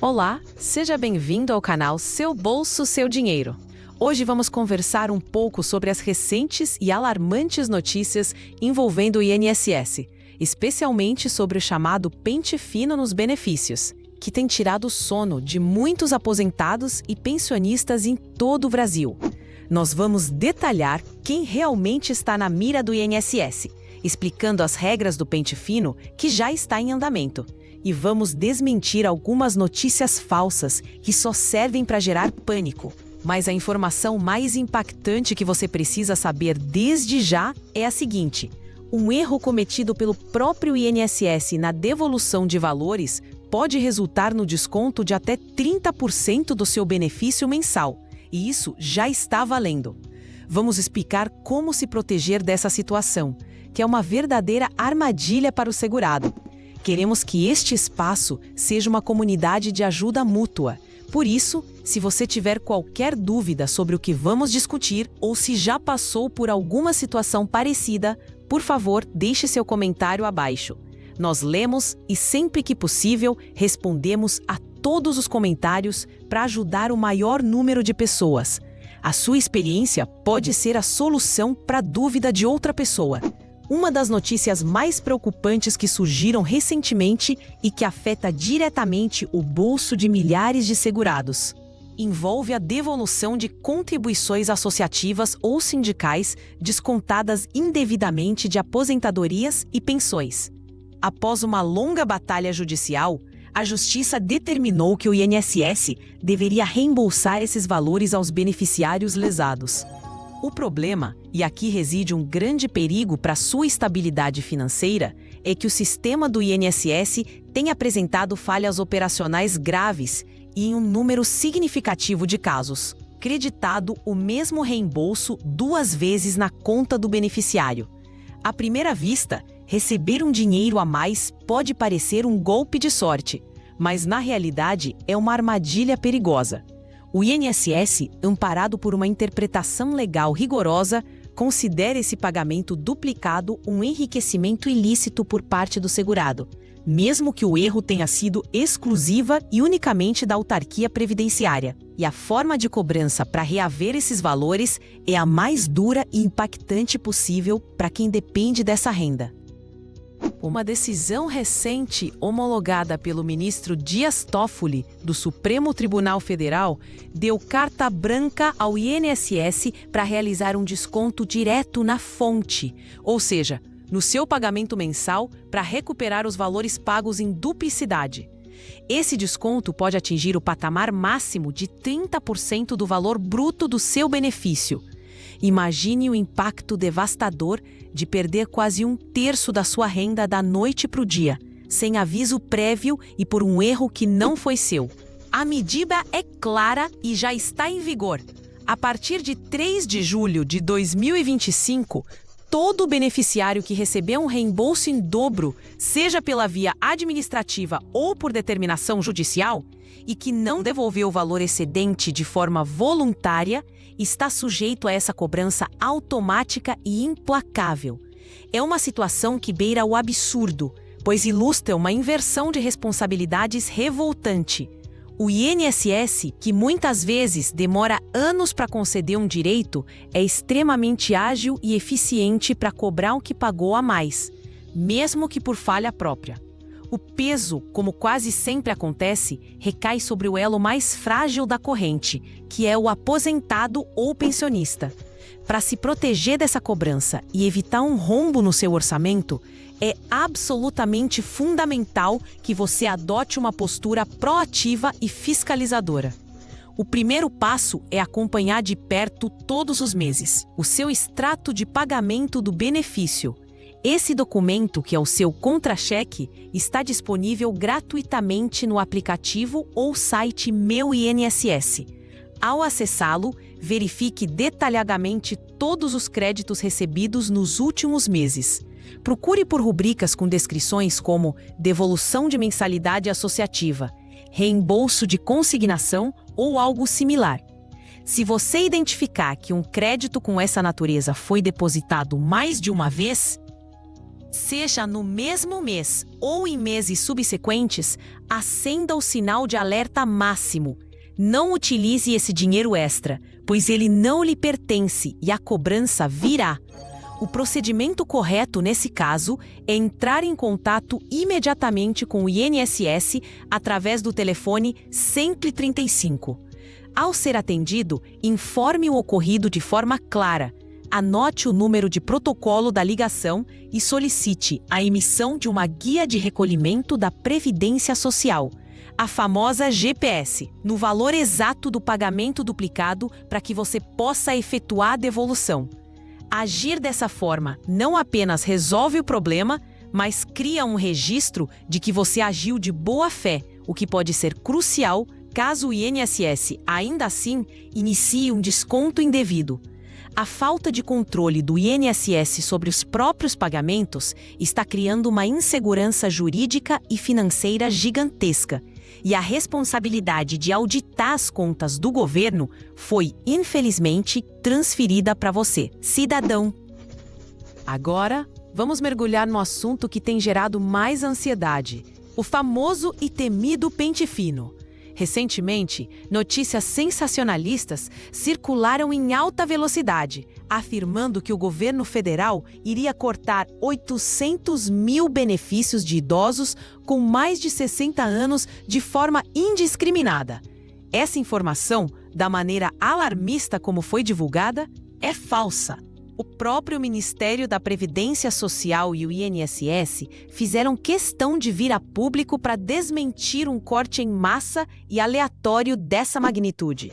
Olá, seja bem-vindo ao canal Seu Bolso, Seu Dinheiro. Hoje vamos conversar um pouco sobre as recentes e alarmantes notícias envolvendo o INSS, especialmente sobre o chamado pente fino nos benefícios, que tem tirado o sono de muitos aposentados e pensionistas em todo o Brasil. Nós vamos detalhar quem realmente está na mira do INSS, explicando as regras do pente fino que já está em andamento. E vamos desmentir algumas notícias falsas que só servem para gerar pânico. Mas a informação mais impactante que você precisa saber desde já é a seguinte: um erro cometido pelo próprio INSS na devolução de valores pode resultar no desconto de até 30% do seu benefício mensal. E isso já está valendo. Vamos explicar como se proteger dessa situação, que é uma verdadeira armadilha para o segurado. Queremos que este espaço seja uma comunidade de ajuda mútua. Por isso, se você tiver qualquer dúvida sobre o que vamos discutir ou se já passou por alguma situação parecida, por favor, deixe seu comentário abaixo. Nós lemos e, sempre que possível, respondemos a todos os comentários para ajudar o maior número de pessoas. A sua experiência pode ser a solução para a dúvida de outra pessoa. Uma das notícias mais preocupantes que surgiram recentemente e que afeta diretamente o bolso de milhares de segurados envolve a devolução de contribuições associativas ou sindicais descontadas indevidamente de aposentadorias e pensões. Após uma longa batalha judicial, a Justiça determinou que o INSS deveria reembolsar esses valores aos beneficiários lesados. O problema, e aqui reside um grande perigo para sua estabilidade financeira, é que o sistema do INSS tem apresentado falhas operacionais graves e em um número significativo de casos, creditado o mesmo reembolso 2 vezes na conta do beneficiário. À primeira vista, receber um dinheiro a mais pode parecer um golpe de sorte, mas na realidade é uma armadilha perigosa. O INSS, amparado por uma interpretação legal rigorosa, considera esse pagamento duplicado um enriquecimento ilícito por parte do segurado, mesmo que o erro tenha sido exclusiva e unicamente da autarquia previdenciária. E a forma de cobrança para reaver esses valores é a mais dura e impactante possível para quem depende dessa renda. Uma decisão recente homologada pelo ministro Dias Toffoli, do Supremo Tribunal Federal, deu carta branca ao INSS para realizar um desconto direto na fonte, ou seja, no seu pagamento mensal para recuperar os valores pagos em duplicidade. Esse desconto pode atingir o patamar máximo de 30% do valor bruto do seu benefício. Imagine o impacto devastador de perder quase 1/3 da sua renda da noite para o dia, sem aviso prévio e por um erro que não foi seu. A medida é clara e já está em vigor. A partir de 3 de julho de 2025, todo beneficiário que receber um reembolso em dobro, seja pela via administrativa ou por determinação judicial, e que não devolveu o valor excedente de forma voluntária, está sujeito a essa cobrança automática e implacável. É uma situação que beira o absurdo, pois ilustra uma inversão de responsabilidades revoltante. O INSS, que muitas vezes demora anos para conceder um direito, é extremamente ágil e eficiente para cobrar o que pagou a mais, mesmo que por falha própria. O peso, como quase sempre acontece, recai sobre o elo mais frágil da corrente, que é o aposentado ou pensionista. Para se proteger dessa cobrança e evitar um rombo no seu orçamento, é absolutamente fundamental que você adote uma postura proativa e fiscalizadora. O primeiro passo é acompanhar de perto todos os meses o seu extrato de pagamento do benefício. Esse documento, que é o seu contra-cheque, está disponível gratuitamente no aplicativo ou site Meu INSS. Ao acessá-lo, verifique detalhadamente todos os créditos recebidos nos últimos meses. Procure por rubricas com descrições como devolução de mensalidade associativa, reembolso de consignação ou algo similar. Se você identificar que um crédito com essa natureza foi depositado mais de uma vez, Seja no mesmo mês ou em meses subsequentes, acenda o sinal de alerta máximo. Não utilize esse dinheiro extra, pois ele não lhe pertence e a cobrança virá. O procedimento correto nesse caso é entrar em contato imediatamente com o INSS através do telefone 135. Ao ser atendido, informe o ocorrido de forma clara. Anote o número de protocolo da ligação e solicite a emissão de uma guia de recolhimento da Previdência Social, a famosa GPS, no valor exato do pagamento duplicado para que você possa efetuar a devolução. Agir dessa forma não apenas resolve o problema, mas cria um registro de que você agiu de boa fé, o que pode ser crucial caso o INSS, ainda assim, inicie um desconto indevido. A falta de controle do INSS sobre os próprios pagamentos está criando uma insegurança jurídica e financeira gigantesca. E a responsabilidade de auditar as contas do governo foi, infelizmente, transferida para você, cidadão. Agora, vamos mergulhar no assunto que tem gerado mais ansiedade: o famoso e temido pente fino. Recentemente, notícias sensacionalistas circularam em alta velocidade, afirmando que o governo federal iria cortar 800 mil benefícios de idosos com mais de 60 anos de forma indiscriminada. Essa informação, da maneira alarmista como foi divulgada, é falsa. O próprio Ministério da Previdência Social e o INSS fizeram questão de vir a público para desmentir um corte em massa e aleatório dessa magnitude.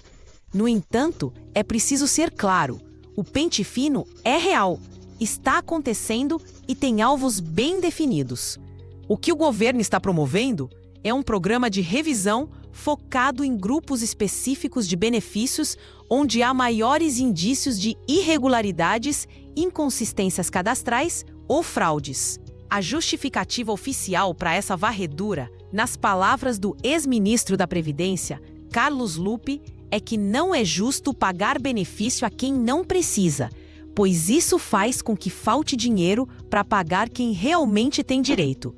No entanto, é preciso ser claro: o pente fino é real, está acontecendo e tem alvos bem definidos. O que o governo está promovendo é um programa de revisão focado em grupos específicos de benefícios onde há maiores indícios de irregularidades, inconsistências cadastrais ou fraudes. A justificativa oficial para essa varredura, nas palavras do ex-ministro da Previdência, Carlos Lupe, é que não é justo pagar benefício a quem não precisa, pois isso faz com que falte dinheiro para pagar quem realmente tem direito.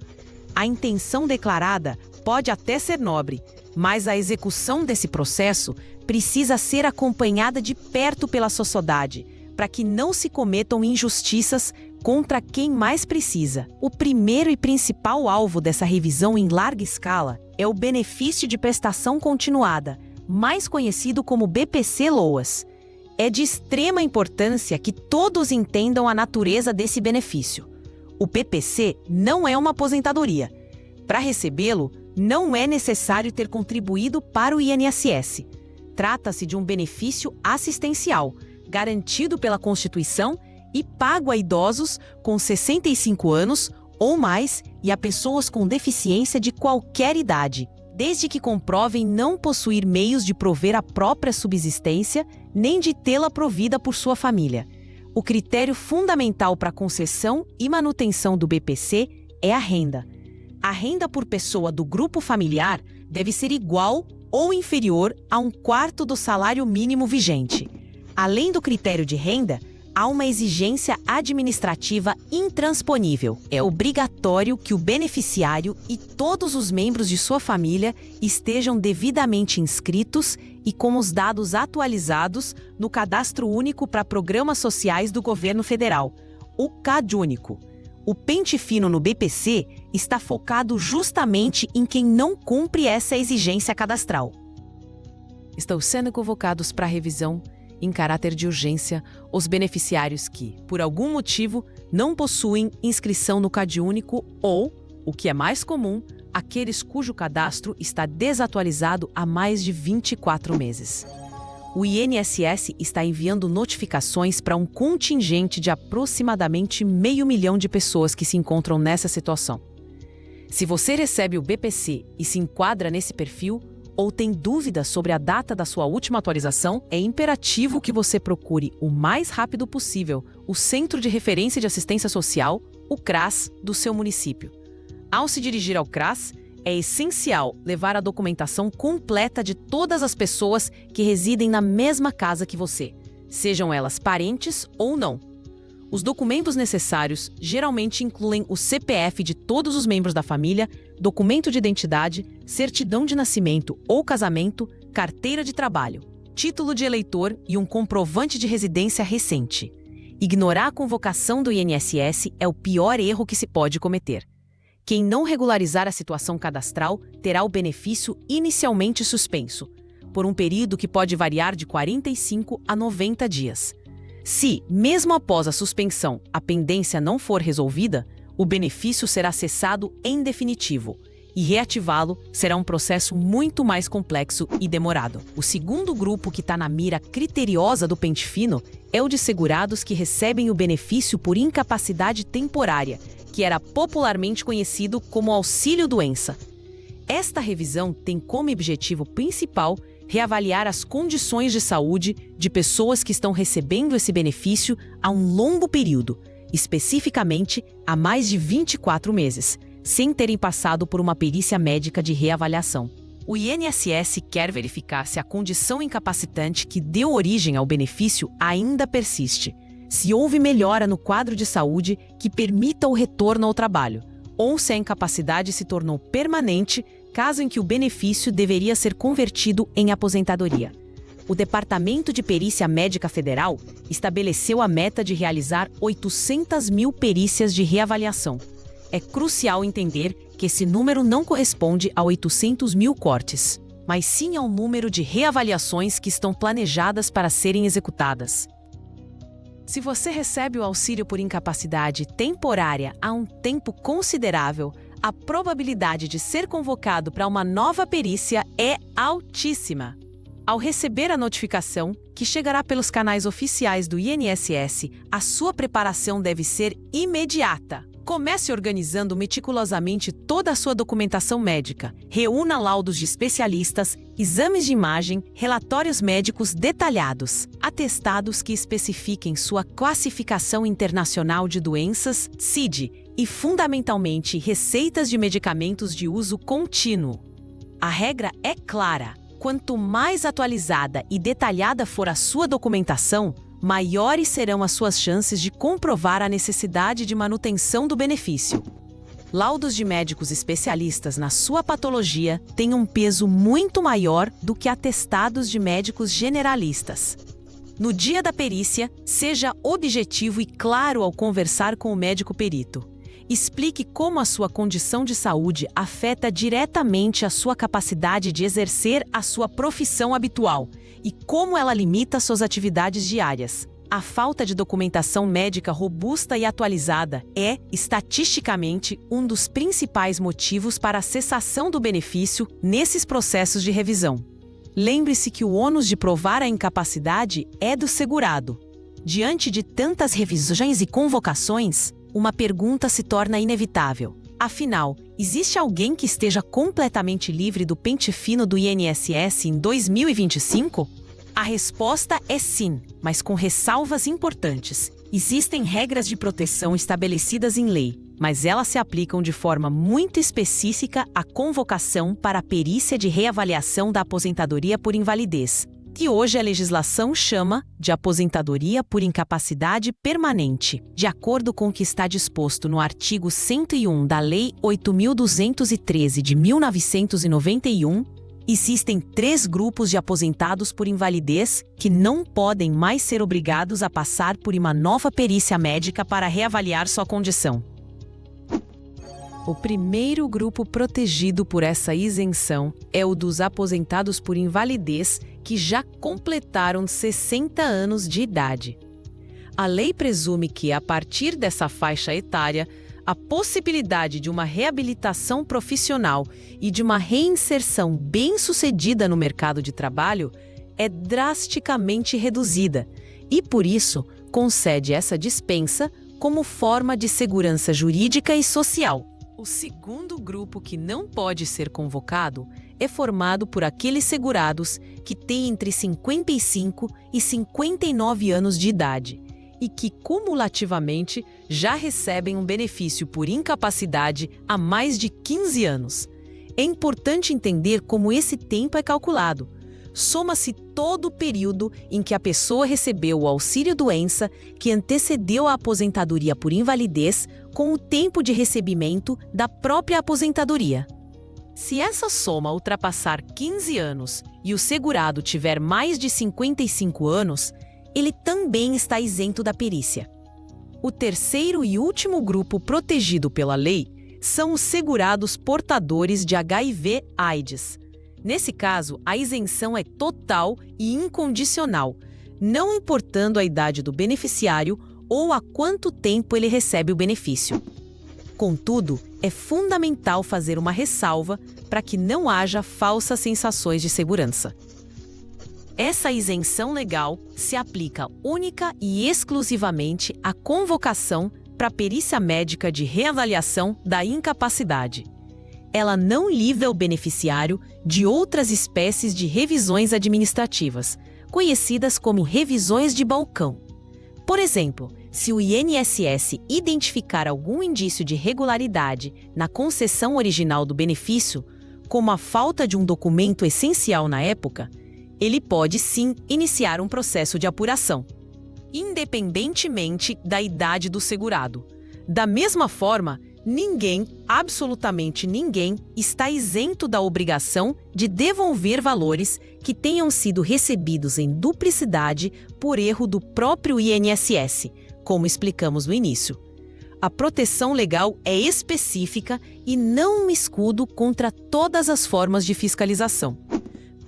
A intenção declarada pode até ser nobre, mas a execução desse processo precisa ser acompanhada de perto pela sociedade, para que não se cometam injustiças contra quem mais precisa. O primeiro e principal alvo dessa revisão em larga escala é o benefício de prestação continuada, mais conhecido como BPC-LOAS. É de extrema importância que todos entendam a natureza desse benefício. O BPC não é uma aposentadoria. Para recebê-lo, não é necessário ter contribuído para o INSS. Trata-se de um benefício assistencial, garantido pela Constituição e pago a idosos com 65 anos ou mais e a pessoas com deficiência de qualquer idade, desde que comprovem não possuir meios de prover a própria subsistência nem de tê-la provida por sua família. O critério fundamental para a concessão e manutenção do BPC é a renda. A renda por pessoa do grupo familiar deve ser igual ou inferior a 1/4 do salário mínimo vigente. Além do critério de renda, há uma exigência administrativa intransponível. É obrigatório que o beneficiário e todos os membros de sua família estejam devidamente inscritos e com os dados atualizados no Cadastro Único para Programas Sociais do Governo Federal, o CadÚnico. O pente fino no BPC está focado justamente em quem não cumpre essa exigência cadastral. Estão sendo convocados para revisão, em caráter de urgência, os beneficiários que, por algum motivo, não possuem inscrição no CadÚnico ou, o que é mais comum, aqueles cujo cadastro está desatualizado há mais de 24 meses. O INSS está enviando notificações para um contingente de aproximadamente 500 mil de pessoas que se encontram nessa situação. Se você recebe o BPC e se enquadra nesse perfil, ou tem dúvidas sobre a data da sua última atualização, é imperativo que você procure o mais rápido possível o Centro de Referência de Assistência Social, o CRAS, do seu município. Ao se dirigir ao CRAS, é essencial levar a documentação completa de todas as pessoas que residem na mesma casa que você, sejam elas parentes ou não. Os documentos necessários geralmente incluem o CPF de todos os membros da família, documento de identidade, certidão de nascimento ou casamento, carteira de trabalho, título de eleitor e um comprovante de residência recente. Ignorar a convocação do INSS é o pior erro que se pode cometer. Quem não regularizar a situação cadastral terá o benefício inicialmente suspenso, por um período que pode variar de 45 a 90 dias. Se, mesmo após a suspensão, a pendência não for resolvida, o benefício será cessado em definitivo, e reativá-lo será um processo muito mais complexo e demorado. O segundo grupo que está na mira criteriosa do pente fino é o de segurados que recebem o benefício por incapacidade temporária, que era popularmente conhecido como auxílio-doença. Esta revisão tem como objetivo principal reavaliar as condições de saúde de pessoas que estão recebendo esse benefício há um longo período, especificamente há mais de 24 meses, sem terem passado por uma perícia médica de reavaliação. O INSS quer verificar se a condição incapacitante que deu origem ao benefício ainda persiste, se houve melhora no quadro de saúde que permita o retorno ao trabalho, ou se a incapacidade se tornou permanente, caso em que o benefício deveria ser convertido em aposentadoria. O Departamento de Perícia Médica Federal estabeleceu a meta de realizar 800 mil perícias de reavaliação. É crucial entender que esse número não corresponde a 800 mil cortes, mas sim ao número de reavaliações que estão planejadas para serem executadas. Se você recebe o auxílio por incapacidade temporária há um tempo considerável, a probabilidade de ser convocado para uma nova perícia é altíssima. Ao receber a notificação, que chegará pelos canais oficiais do INSS, a sua preparação deve ser imediata. Comece organizando meticulosamente toda a sua documentação médica. Reúna laudos de especialistas, exames de imagem, relatórios médicos detalhados, atestados que especifiquem sua classificação internacional de doenças, CID, e, fundamentalmente, receitas de medicamentos de uso contínuo. A regra é clara: quanto mais atualizada e detalhada for a sua documentação, maiores serão as suas chances de comprovar a necessidade de manutenção do benefício. Laudos de médicos especialistas na sua patologia têm um peso muito maior do que atestados de médicos generalistas. No dia da perícia, seja objetivo e claro ao conversar com o médico perito. Explique como a sua condição de saúde afeta diretamente a sua capacidade de exercer a sua profissão habitual e como ela limita suas atividades diárias. A falta de documentação médica robusta e atualizada é, estatisticamente, um dos principais motivos para a cessação do benefício nesses processos de revisão. Lembre-se que o ônus de provar a incapacidade é do segurado. Diante de tantas revisões e convocações, uma pergunta se torna inevitável. Afinal, existe alguém que esteja completamente livre do pente fino do INSS em 2025? A resposta é sim, mas com ressalvas importantes. Existem regras de proteção estabelecidas em lei, mas elas se aplicam de forma muito específica à convocação para a perícia de reavaliação da aposentadoria por invalidez, que hoje a legislação chama de aposentadoria por incapacidade permanente, de acordo com o que está disposto no artigo 101 da Lei 8.213 de 1991, existem 3 grupos de aposentados por invalidez que não podem mais ser obrigados a passar por uma nova perícia médica para reavaliar sua condição. O primeiro grupo protegido por essa isenção é o dos aposentados por invalidez que já completaram 60 anos de idade. A lei presume que, a partir dessa faixa etária, a possibilidade de uma reabilitação profissional e de uma reinserção bem-sucedida no mercado de trabalho é drasticamente reduzida e, por isso, concede essa dispensa como forma de segurança jurídica e social. O segundo grupo que não pode ser convocado é formado por aqueles segurados que têm entre 55 e 59 anos de idade e que, cumulativamente, já recebem um benefício por incapacidade há mais de 15 anos. É importante entender como esse tempo é calculado. soma-se todo o período em que a pessoa recebeu o auxílio-doença que antecedeu a aposentadoria por invalidez com o tempo de recebimento da própria aposentadoria. Se essa soma ultrapassar 15 anos e o segurado tiver mais de 55 anos, ele também está isento da perícia. O terceiro e último grupo protegido pela lei são os segurados portadores de HIV/AIDS. Nesse caso, a isenção é total e incondicional, não importando a idade do beneficiário ou há quanto tempo ele recebe o benefício. Contudo, é fundamental fazer uma ressalva para que não haja falsas sensações de segurança. Essa isenção legal se aplica única e exclusivamente à convocação para a perícia médica de reavaliação da incapacidade. Ela não livra o beneficiário de outras espécies de revisões administrativas, conhecidas como revisões de balcão. Por exemplo, se o INSS identificar algum indício de irregularidade na concessão original do benefício, como a falta de um documento essencial na época, ele pode sim iniciar um processo de apuração, independentemente da idade do segurado. Da mesma forma, ninguém, absolutamente ninguém, está isento da obrigação de devolver valores que tenham sido recebidos em duplicidade por erro do próprio INSS, como explicamos no início. A proteção legal é específica e não um escudo contra todas as formas de fiscalização.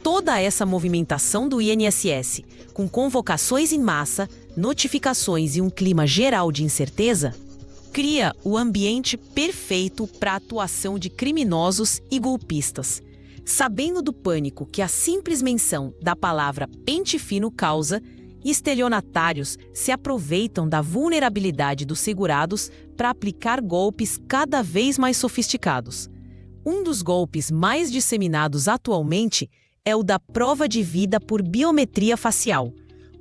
Toda essa movimentação do INSS, com convocações em massa, notificações e um clima geral de incerteza, cria o ambiente perfeito para a atuação de criminosos e golpistas. Sabendo do pânico que a simples menção da palavra pente fino causa, estelionatários se aproveitam da vulnerabilidade dos segurados para aplicar golpes cada vez mais sofisticados. Um dos golpes mais disseminados atualmente é o da prova de vida por biometria facial.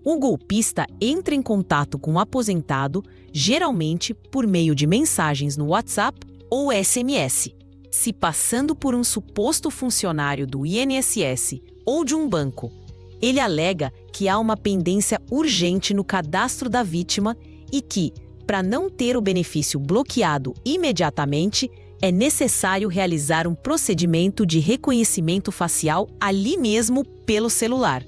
O golpista entra em contato com o aposentado, geralmente por meio de mensagens no WhatsApp ou SMS, se passando por um suposto funcionário do INSS ou de um banco. Ele alega que há uma pendência urgente no cadastro da vítima e que, para não ter o benefício bloqueado imediatamente, é necessário realizar um procedimento de reconhecimento facial ali mesmo pelo celular.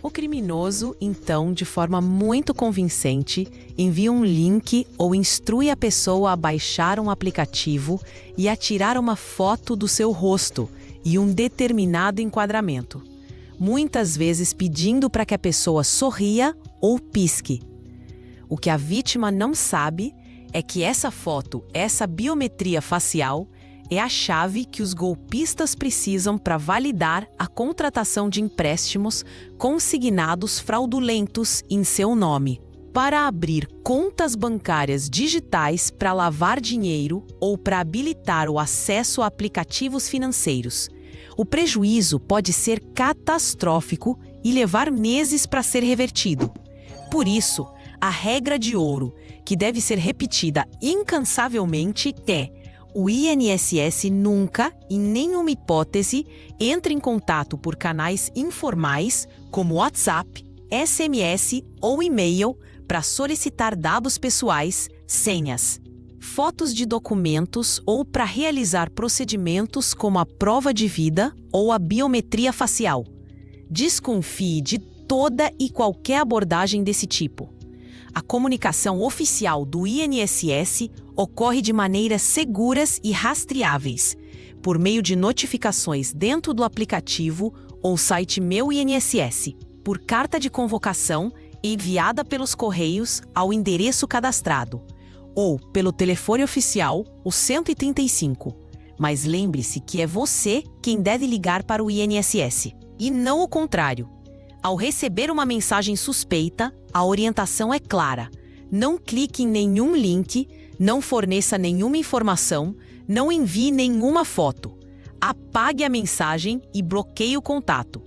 O criminoso, então, de forma muito convincente, envia um link ou instrui a pessoa a baixar um aplicativo e a tirar uma foto do seu rosto e um determinado enquadramento, muitas vezes pedindo para que a pessoa sorria ou pisque. O que a vítima não sabe é que essa foto, essa biometria facial, é a chave que os golpistas precisam para validar a contratação de empréstimos consignados fraudulentos em seu nome, para abrir contas bancárias digitais para lavar dinheiro ou para habilitar o acesso a aplicativos financeiros. O prejuízo pode ser catastrófico e levar meses para ser revertido. Por isso, a regra de ouro, que deve ser repetida incansavelmente, é: o INSS nunca, em nenhuma hipótese, entra em contato por canais informais, como WhatsApp, SMS ou e-mail, para solicitar dados pessoais, senhas, fotos de documentos ou para realizar procedimentos como a prova de vida ou a biometria facial. Desconfie de toda e qualquer abordagem desse tipo. A comunicação oficial do INSS ocorre de maneiras seguras e rastreáveis, por meio de notificações dentro do aplicativo ou site Meu INSS, por carta de convocação enviada pelos correios ao endereço cadastrado, ou pelo telefone oficial, o 135. Mas lembre-se que é você quem deve ligar para o INSS, e não o contrário. Ao receber uma mensagem suspeita, a orientação é clara: não clique em nenhum link, não forneça nenhuma informação, não envie nenhuma foto. Apague a mensagem e bloqueie o contato.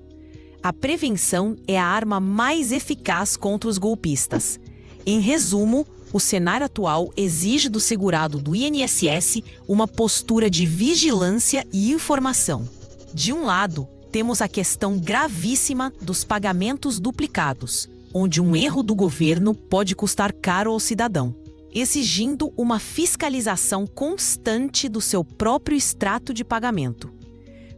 A prevenção é a arma mais eficaz contra os golpistas. Em resumo, o cenário atual exige do segurado do INSS uma postura de vigilância e informação. De um lado, temos a questão gravíssima dos pagamentos duplicados, onde um erro do governo pode custar caro ao cidadão, exigindo uma fiscalização constante do seu próprio extrato de pagamento.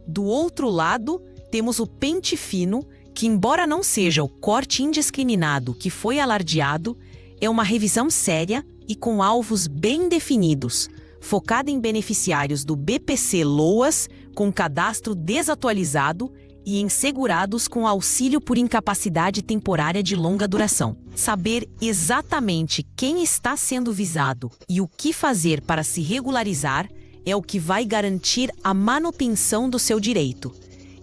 Do outro lado, temos o pente fino, que, embora não seja o corte indiscriminado que foi alardeado, é uma revisão séria e com alvos bem definidos, focada em beneficiários do BPC Loas com cadastro desatualizado e em segurados com auxílio por incapacidade temporária de longa duração. Saber exatamente quem está sendo visado e o que fazer para se regularizar é o que vai garantir a manutenção do seu direito.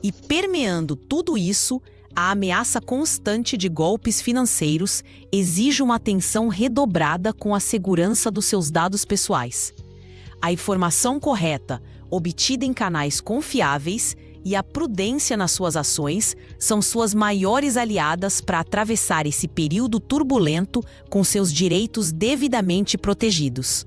E permeando tudo isso, a ameaça constante de golpes financeiros exige uma atenção redobrada com a segurança dos seus dados pessoais. A informação correta, obtida em canais confiáveis, e a prudência nas suas ações são suas maiores aliadas para atravessar esse período turbulento com seus direitos devidamente protegidos.